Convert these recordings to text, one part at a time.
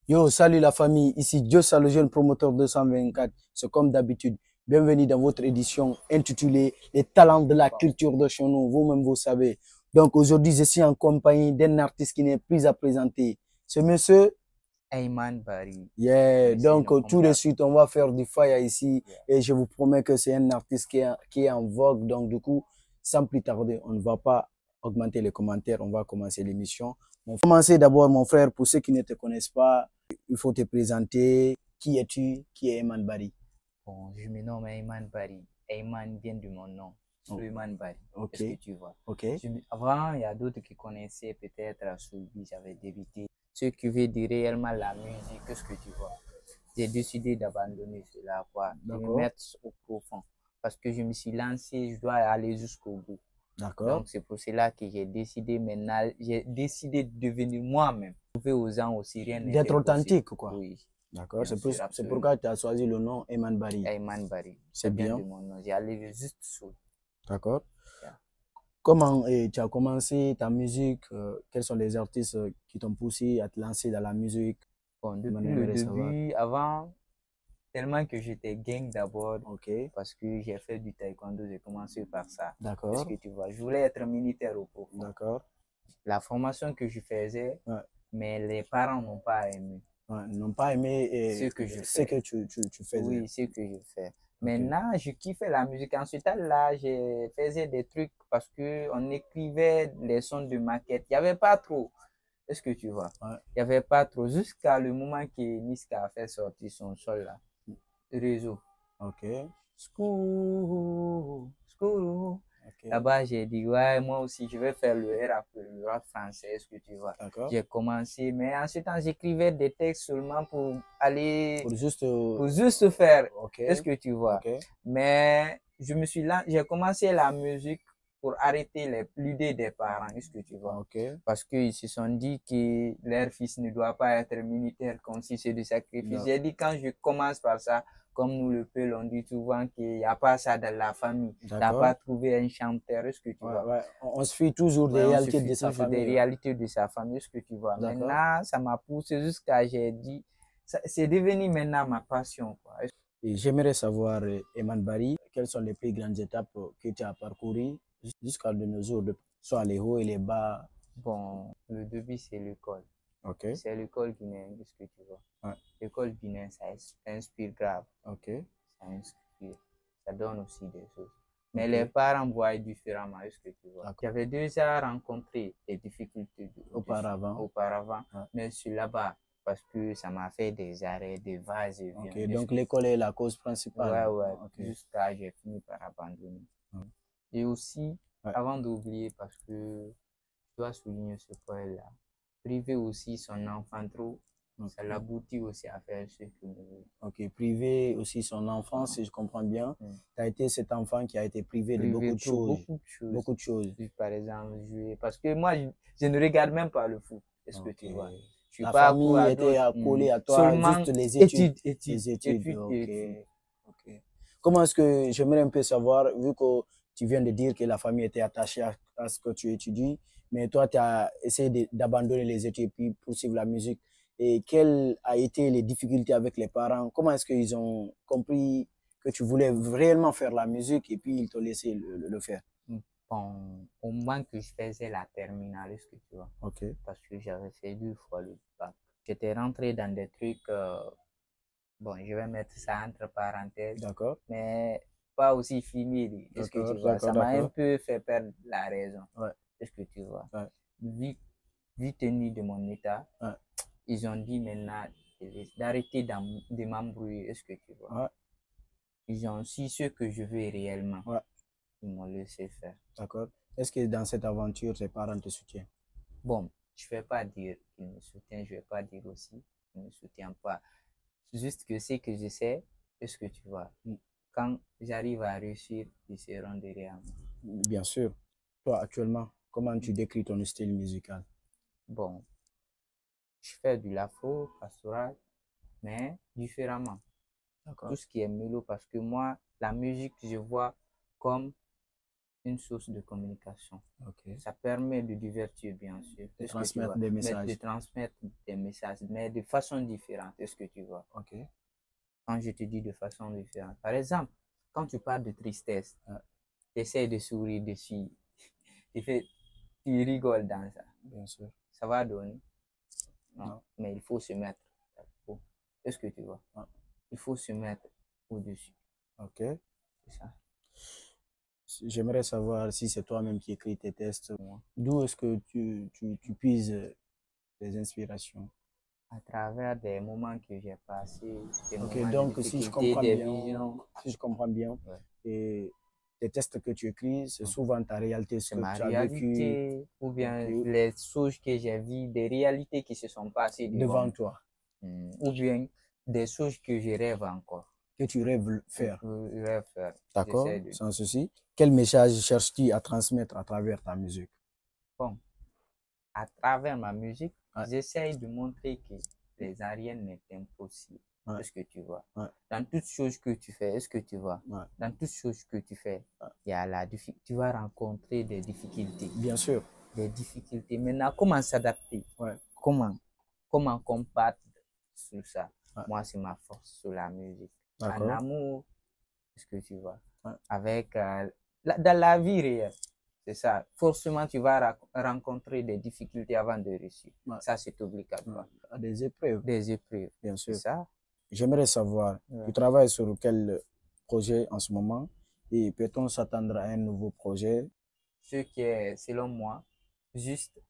Yo, salut la famille, ici Dieu le jeune promoteur 224. C'est comme d'habitude. Bienvenue dans votre édition intitulée Les talents de la culture de chez nous. Vous-même, vous savez. Donc aujourd'hui, je suis en compagnie d'un artiste qui n'est plus à présenter. Ce monsieur, Ayman Barry. yeah. Oui, c'est Donc tout de incomparable. suite, on va faire du fire ici. Yeah. Et je vous promets que c'est un artiste qui est en vogue. Donc du coup, sans plus tarder, on ne va pas augmenter les commentaires. On va commencer l'émission. On va commencer d'abord, mon frère, pour ceux qui ne te connaissent pas. Il faut te présenter. Qui es-tu? Qui est Ayman Barry? Bon, je me nomme Ayman Barry. Ayman vient de mon nom, Suleiman Barry. Ok. Est-ce que tu vois? Ok. Avant, il y a d'autres qui connaissaient peut-être à Sulby, j'avais débuté. Ce qui veut dire réellement la musique, qu'est-ce que tu vois? J'ai décidé d'abandonner cela, quoi, de me D'accord. mettre au profond. Parce que je me suis lancé, je dois aller jusqu'au bout. D'accord. Donc, c'est pour cela que j'ai décidé maintenant, j'ai décidé de devenir moi-même. Prouver aux gens aussi, rien n'est D'être authentique, impossible. quoi. Oui, D'accord. bien sûr, C'est absolument. pourquoi tu as choisi le nom Ayman Barry. Ayman Barry. C'est Bien bien. de mon nom. J'ai allé juste sous. D'accord. Yeah. Comment tu as commencé ta musique? Quels sont les artistes qui t'ont poussé à te lancer dans la musique? Bon, On depuis le aimerait savoir. début, avant, tellement que j'étais gang d'abord, Ok. parce que j'ai fait du taekwondo, j'ai commencé par ça. Est-ce D'accord. que tu vois? Je voulais être militaire au profond. D'accord. La formation que je faisais, Ouais. mais les parents n'ont pas aimé Ouais, n'ont pas aimé ce que je ce fais. que tu faisais. Oui, ce que je fais. Ok. Maintenant, je kiffais la musique. Ensuite, là, je faisais des trucs parce que on écrivait les sons de maquette. Il n'y avait pas trop. Est-ce que tu vois? Ouais. Il n'y avait pas trop. Jusqu'à le moment que Niska a fait sortir son sol là. Réseau. Ok. Scoop, scoop. Ok. Là-bas, j'ai dit, ouais, moi aussi, je vais faire le rap français, est-ce que tu vois? D'accord. J'ai commencé, mais ensuite, j'écrivais des textes seulement pour aller, Pour juste. juste faire, Ok. est-ce que tu vois? Ok. Mais j'ai commencé la musique pour arrêter l'idée des parents, est-ce que tu vois? Ok. Parce qu'ils se sont dit que leur fils ne doit pas être militaire comme si c'est du sacrifice. J'ai dit, quand je commence par ça, comme nous le Peul, on dit souvent qu'il n'y a pas ça dans la famille. Tu n'as pas trouvé un chanteur, est-ce que tu vois? Ouais. On se fie toujours des Ouais, on se réalités fie de sa toujours des famille. réalités de sa famille, est-ce que tu vois? Maintenant, ça m'a poussé jusqu'à, j'ai dit, c'est devenu maintenant ma passion, quoi. Et j'aimerais savoir, Ayman Barry, quelles sont les plus grandes étapes que tu as parcourues jusqu'à de nos jours, soit les hauts et les bas. Bon, le début, c'est l'école. Ok. C'est l'école guinéenne, est-ce que tu vois? Ouais. L'école guinéenne, ça inspire grave. Ok. Ça inspire. Ça donne aussi des choses. Mais Ok. les parents voient différemment, est-ce que tu vois? D'accord. J'avais déjà rencontré des difficultés Auparavant. Ouais. Mais sur là-bas, parce que ça m'a fait des arrêts, des vases et viens. Ok, donc l'école est la cause principale. Ouais, Ok. jusqu'à j'ai fini par abandonner. Ouais. Et aussi, Ouais. avant d'oublier, parce que je dois souligner ce point-là, priver aussi son enfant trop, ça l'aboutit aussi à faire ce qu'il veut. Ok, priver aussi son enfant, si je comprends bien. Tu as été cet enfant qui a été privé de beaucoup de choses. Beaucoup de choses. Par exemple, jouer. Parce que moi, je ne regarde même pas le foot. Est-ce que tu vois? Je suis La pas accro famille à était d'autres. accolée à toi, Seulement juste les études. études, Les études, ok. études. Ok. Comment est-ce que, j'aimerais un peu savoir, vu que tu viens de dire que la famille était attachée à ce que tu étudies, mais toi, tu as essayé d'abandonner les études et puis poursuivre la musique. Et quelles ont été les difficultés avec les parents? Comment est-ce qu'ils ont compris que tu voulais réellement faire la musique et puis ils t'ont laissé le faire? Bon, au moment que je faisais la terminale, est-ce que tu vois? Ok. Parce que j'avais fait 2 fois le bac. J'étais rentré dans des trucs, bon, je vais mettre ça entre parenthèses, D'accord. mais pas aussi fini. Est-ce que tu vois? Ça m'a un peu fait perdre la raison. Ouais. Est-ce que tu vois? Ouais. Vu tenu de mon état, Ouais. ils ont dit maintenant d'arrêter de m'embrouiller. Est-ce que tu vois? Ouais. Ils ont su ce que je veux réellement. Ouais. Ils m'ont laissé faire. D'accord. Est-ce que dans cette aventure, tes parents te soutiennent? Bon, je ne vais pas dire qu'ils me soutiennent, je ne vais pas dire aussi qu'ils ne me soutiennent pas. Juste que c'est que je sais, est-ce que tu vois? Quand j'arrive à réussir, ils seront derrière moi. Bien sûr. Toi, actuellement, comment tu décris ton style musical? Bon, je fais du l'afro, pastoral, mais différemment. Tout ce qui est mélo, parce que moi, la musique, je vois comme une source de communication. Ok. Ça permet de divertir, bien sûr. De transmettre des messages. De transmettre des messages, mais de façon différente. Est-ce que tu vois? Ok. Quand je te dis de façon différente. Par exemple, quand tu parles de tristesse, tu essaies de sourire dessus. Tu rigoles dans ça. Bien sûr. Ça va donner? Non. Mais il faut se mettre. Est-ce que tu vois? Il faut se mettre au-dessus. Ok. C'est ça. J'aimerais savoir si c'est toi-même qui écris tes textes. D'où est-ce que tu puises les inspirations? À travers des moments que j'ai passés, des ok, moments donc de si je comprends bien, et les textes que tu écris, c'est souvent ta réalité, ce que ma tu as réalité, vécu, ou bien les choses que j'ai vues, des réalités qui se sont passées devant toi. Ou bien des choses que je rêve encore. Que tu rêves faire. D'accord, sans souci. Quel message cherches-tu à transmettre à travers ta musique? Bon, à travers ma musique, j'essaye de montrer que les rien n'est impossible. Est-ce que tu vois? Dans toutes choses que tu fais, est-ce que tu vois? Dans toutes choses que tu fais, il y a tu vas rencontrer des difficultés. Bien sûr. Des difficultés. Maintenant, comment s'adapter? Comment combattre sur ça? Moi, c'est ma force sur la musique. En amour, est-ce que tu vois? Avec dans la vie réelle, c'est ça. Forcément, tu vas rencontrer des difficultés avant de réussir. Ça, c'est obligatoire. Des épreuves. Des épreuves. Bien sûr. C'est ça. J'aimerais savoir, tu travailles sur quel projet en ce moment et peut-on s'attendre à un nouveau projet? Ce qui est, selon moi, juste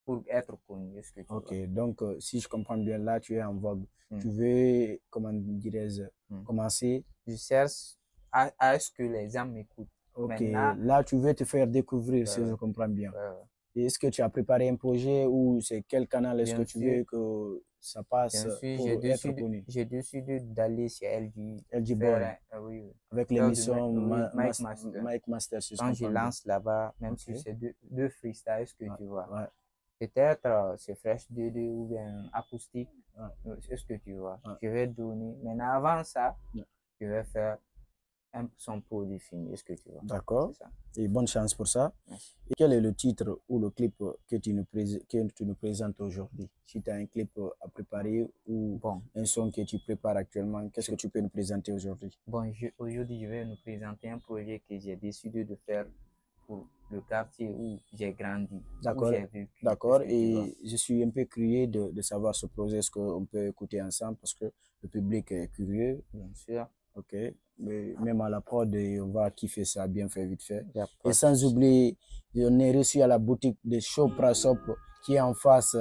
pour être connu. Est-ce que tu vois? Donc si je comprends bien, là, tu es en vogue. Tu veux, comment dirais-je, commencer? Je cherche à ce que les gens m'écoutent. Maintenant, là, tu veux te faire découvrir, si je comprends bien. Et est-ce que tu as préparé un projet ou c'est quel canal est-ce que tu veux que ça passe pour être connu? J'ai décidé d'aller chez LG Boy. Avec l'émission Mike Master. Quand je lance là-bas, même si c'est deux freestyles, est-ce que tu vois? Peut-être c'est Fresh 2D ou bien acoustique. Est-ce que tu vois? Je vais donner. Mais avant ça, je vais faire un son produit fini. Est-ce que tu vois? D'accord. Et bonne chance pour ça. Merci. Et quel est le titre ou le clip que tu nous présentes aujourd'hui? Si tu as un clip à préparer ou un son que tu prépares actuellement, qu'est-ce que tu peux nous présenter aujourd'hui? Bon, aujourd'hui, je vais nous présenter un projet que j'ai décidé de faire pour le quartier où j'ai grandi. D'accord. D'accord. Et je suis un peu curieux de savoir ce projet. Est-ce qu'on peut écouter ensemble parce que le public est curieux? Bien sûr. Ok. Mais même à la prod, on va kiffer ça, bien fait, vite fait. Et sans oublier, on est reçu à la boutique de Chopra Shop qui est en face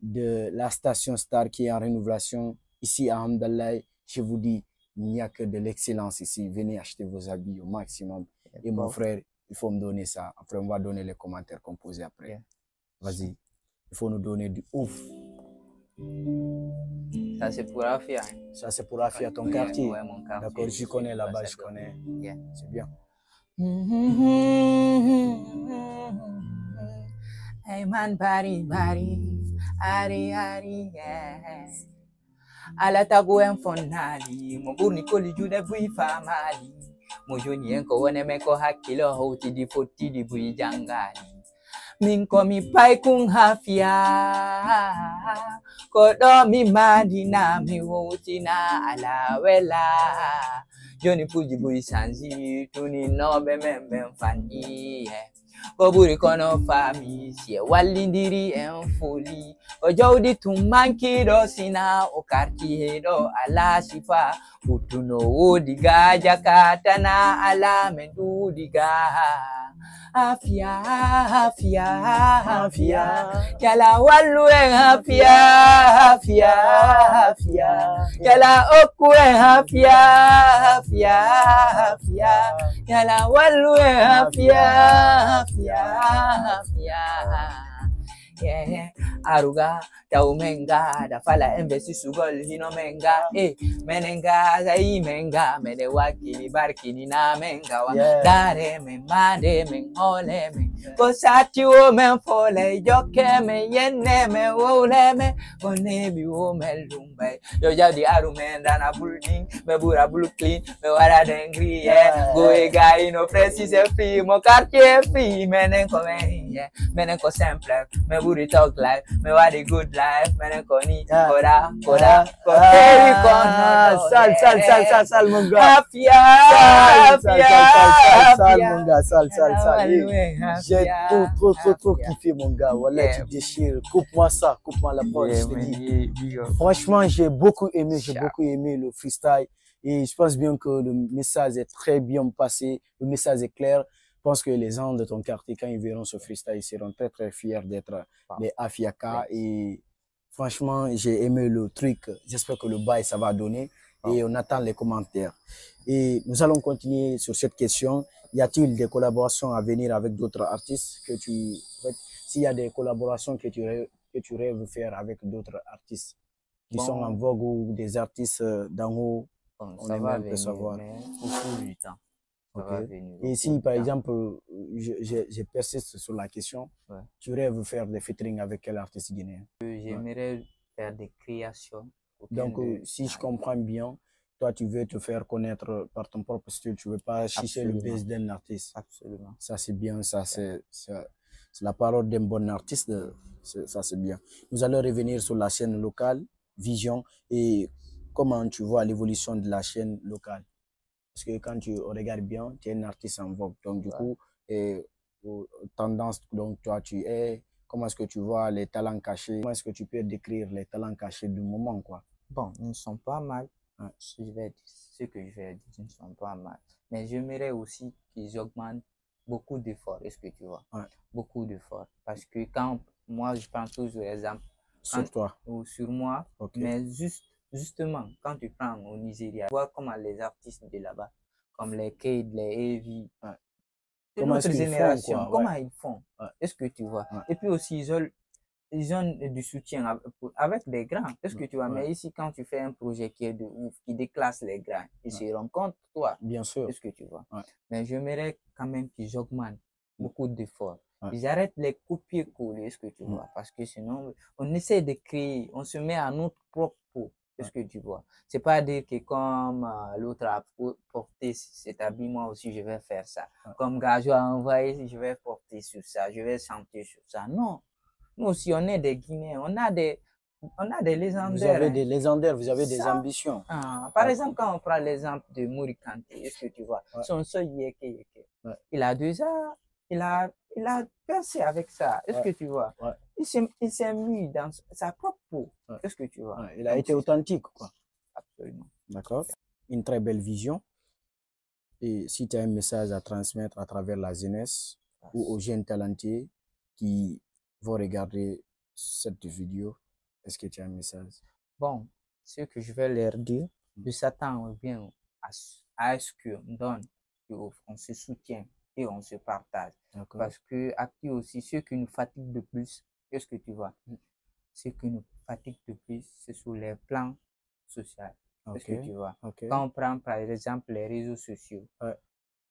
de la station Star qui est en rénovation ici à Hamdallah. Je vous dis, il n'y a que de l'excellence ici. Venez acheter vos habits au maximum. Et mon frère, il faut me donner ça. Après, on va donner les commentaires composés après. Vas-y. Il faut nous donner du ouf. Ça, c'est pour Afia. Ça, c'est pour Afia, ton quartier. Ouais, mon quartier. D'accord, je connais là-bas, je connais. C'est bien. Hey man, bari, ari, yes. Ala tagu en fonali, mo burni koli jude bui famali. Mo joni enko wone meko hakilo hoti di foti di bui jangali. Min komi pai kung hafia, kodo mi madina mi hoti na alawela. Joni puji bui sanzi, tuni no be membe fani. Koburi kono fami, si walindiri en foli. Ojaudi tumanki do sina, o karti do ala sifa. Utuno odiga jakata na ala mendudiga. Afia, afia, afia. Yala walu en afia, afia, afia. Yala oku en afia, afia, afia. Yala walu en afia, afia, afia. Yeah, aruga Taumenga, da fala investi sugol hino menga, menenga, zai menga, mene wakini barkini na menga, dare men made men ole men, kosati o men fole, yoke men yenne men wole men, onebi o men lumbai, yo jadi arumen dana building, me bura blue clean, me wara dengri, go e guy no precis e free, mo quartier free, menen komen, menen ko simple, me buri talk life, me wari good life, menen ko ni, koda, sal, mon gars. Sal, mon gars, sal. J'ai trop kiffé, mon gars. Voilà, tu déchires. Coupe-moi ça, coupe-moi la porte. Franchement, j'ai beaucoup aimé le freestyle. Et je pense bien que le message est très bien passé. Le message est clair. Je pense que les gens de ton quartier, quand ils verront ce freestyle, ils seront très fiers d'être les Afiaka. Et franchement, j'ai aimé le truc. J'espère que le bail, ça va donner. Et on attend les commentaires. Et nous allons continuer sur cette question. Y a-t-il des collaborations à venir avec d'autres artistes que s'il y a des collaborations que tu rêves faire avec d'autres artistes qui sont en vogue ou des artistes d'en haut, on aimerait savoir. Au cours du temps. Et si, par exemple, je persiste sur la question, tu rêves faire des featuring avec quel artiste guinéen? J'aimerais faire des créations. Donc, si je comprends bien, toi, tu veux te faire connaître par ton propre style, tu veux pas chercher le buzz d'un artiste. Absolument. Ça, c'est bien, c'est la parole d'un bon artiste, ça, c'est bien. Nous allons revenir sur la chaîne locale, Vision, et comment tu vois l'évolution de la chaîne locale. Parce que quand tu regardes bien, tu es un artiste en vogue. Donc, du coup, tendance, donc toi, tu es, comment est-ce que tu vois les talents cachés? Comment est-ce que tu peux décrire les talents cachés du moment, quoi? Bon, ils ne sont pas mal. Ce que je vais dire, ils ne sont pas mal. Mais j'aimerais aussi qu'ils augmentent beaucoup d'efforts. Est-ce que tu vois? Beaucoup d'efforts. Parce que quand moi, je prends toujours l'exemple. Sur toi? Ou sur moi. Mais justement, quand tu prends au Nigeria, tu vois comment les artistes de là-bas, comme les Kade, les Heavy, de notre génération, comment ils font? Est-ce que tu vois? Et puis aussi, ils ont du soutien avec des grands. Est-ce que tu vois? Mais ici, quand tu fais un projet qui est de ouf, qui déclasse les grands, ils se rendent compte, toi. Bien sûr. Est-ce que tu vois? Mais j'aimerais quand même qu'ils augmentent beaucoup d'efforts. Ils arrêtent les copier-coller, est-ce que tu vois? Parce que sinon, on essaie de créer, on se met à notre propre peau. Est-ce que tu vois? C'est pas dire que comme l'autre a porté cet habit, moi aussi je vais faire ça. Comme Gajo a envoyé, je vais porter sur ça, je vais chanter sur ça. Non. Nous aussi, on est des Guinéens, on a des légendaires. Vous avez des légendaires, vous avez des ambitions. Par exemple, quand on prend l'exemple de Mouri Kanté, est-ce que tu vois? Son seul yeke. Il a déjà, il a percé avec ça. Est-ce que tu vois? Il s'est mis dans sa propre peau. Est-ce que tu vois? Il a été authentique, quoi. Absolument. D'accord. Une très belle vision. Et si tu as un message à transmettre à travers la jeunesse ou aux jeunes talentés qui vont regarder cette vidéo, est-ce que tu as un message? Bon, ce que je vais leur dire, de s'attendre bien à ce qu'on donne, qu'on se soutient et on se partage. Parce que après aussi, ce qui nous fatigue de plus, est-ce que tu vois? Ce qui nous fatigue de plus, c'est sur les plans sociaux. Est-ce que tu vois? Quand on prend par exemple les réseaux sociaux,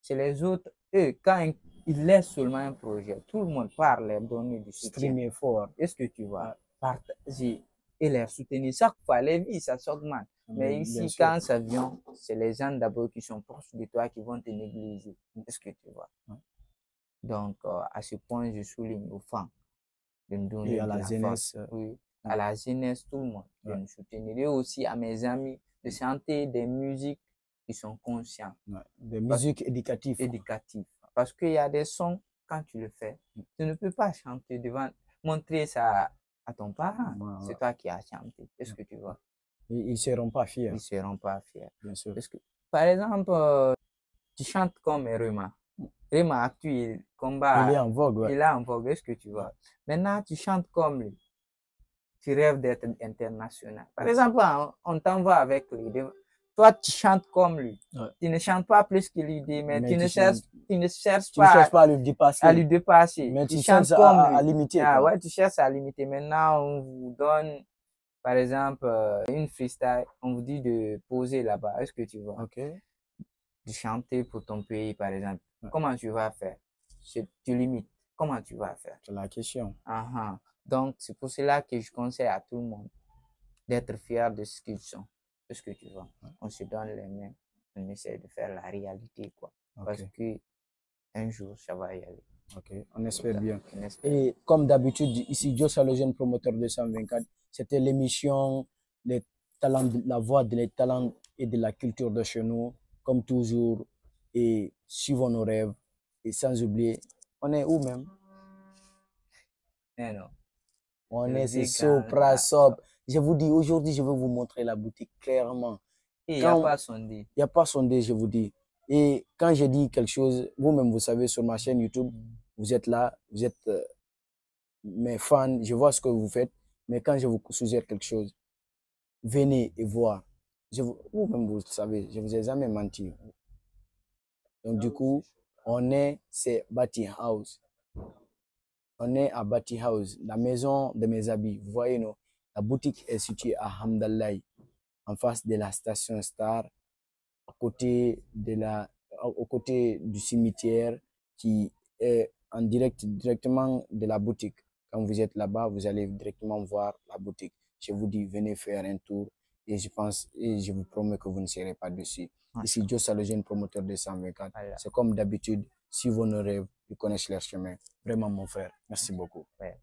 c'est les autres, eux, quand ils laissent seulement un projet, tout le monde parle, leur donner du soutien. Streamer fort. Est-ce que tu vois? Partager et les soutenir. Chaque fois, les vies, ça s'augmente. Mais ici, quand ça vient, c'est les gens d'abord qui sont proches de toi qui vont te négliger. Est-ce que tu vois? Donc, à ce point, je souligne aux femmes de me donner à la jeunesse. Oui, à la jeunesse, tout le monde, de me soutenir. Et aussi à mes amis, de chanter des musiques qui sont conscientes. Des musiques éducatives. Parce qu'il y a des sons, quand tu le fais, tu ne peux pas chanter devant, montrer ça à ton parent. C'est toi qui as chanté. Est-ce que tu vois? Ils ne seront pas fiers. Ils ne seront pas fiers. Bien sûr. Parce que, par exemple, tu chantes comme Rema. Rema actuel, combat. Il est en vogue. Il est en vogue. Est-ce que tu vois? Maintenant, tu chantes comme lui. Tu rêves d'être international. Par exemple, on t'envoie avec lui. toi, tu chantes comme lui. Ouais. Tu ne chantes pas plus que l'idée, mais tu ne cherches tu ne cherches pas à lui dépasser. Mais tu tu chantes cherches comme à lui. l'imiter. Ah, ouais, tu cherches à l'imiter. Maintenant, on vous donne, par exemple, une freestyle. On vous dit de poser là-bas. Est-ce que tu vois? Ok. De chanter pour ton pays, par exemple. Ouais. Comment tu vas faire? Tu limites. Comment tu vas faire? C'est la question. Uh-huh. Donc, c'est pour cela que je conseille à tout le monde d'être fier de ce qu'ils sont. De ce que tu vois. Ouais. On se donne les mains. On essaie de faire la réalité, quoi. Okay. Parce que un jour, ça va y aller. Ok, on espère bien. On espère. Et comme d'habitude, ici, Joe Salogène, promoteur 224, c'était l'émission Les talents, la voix des talents et de la culture de chez nous, comme toujours, et suivons nos rêves. Et sans oublier, on est où même? Mais non. On est c'est Sopra Sop. Je vous dis, aujourd'hui, je vais vous montrer la boutique clairement. Il n'y a pas sondé. Il n'y a pas sondé, je vous dis. Et quand je dis quelque chose, vous-même, vous savez, sur ma chaîne YouTube, vous êtes là, vous êtes mes fans, je vois ce que vous faites. Mais quand je vous suggère quelque chose, venez et voir. Vous-même, vous savez, je ne vous ai jamais menti. Donc, du coup, c'est Bati House. On est à Bati House, la maison de mes habits. Vous voyez, non? La boutique est située à Hamdallahi, en face de la station Star, aux côtés du cimetière qui est directement de la boutique. Quand vous êtes là-bas, vous allez directement voir la boutique. Je vous dis, venez faire un tour et je vous promets que vous ne serez pas déçus. Ici, Joe Salogène, promoteur de 124. Voilà. C'est comme d'habitude, si vos rêves, ils connaissent leur chemin. Vraiment, mon frère, merci beaucoup. Ouais,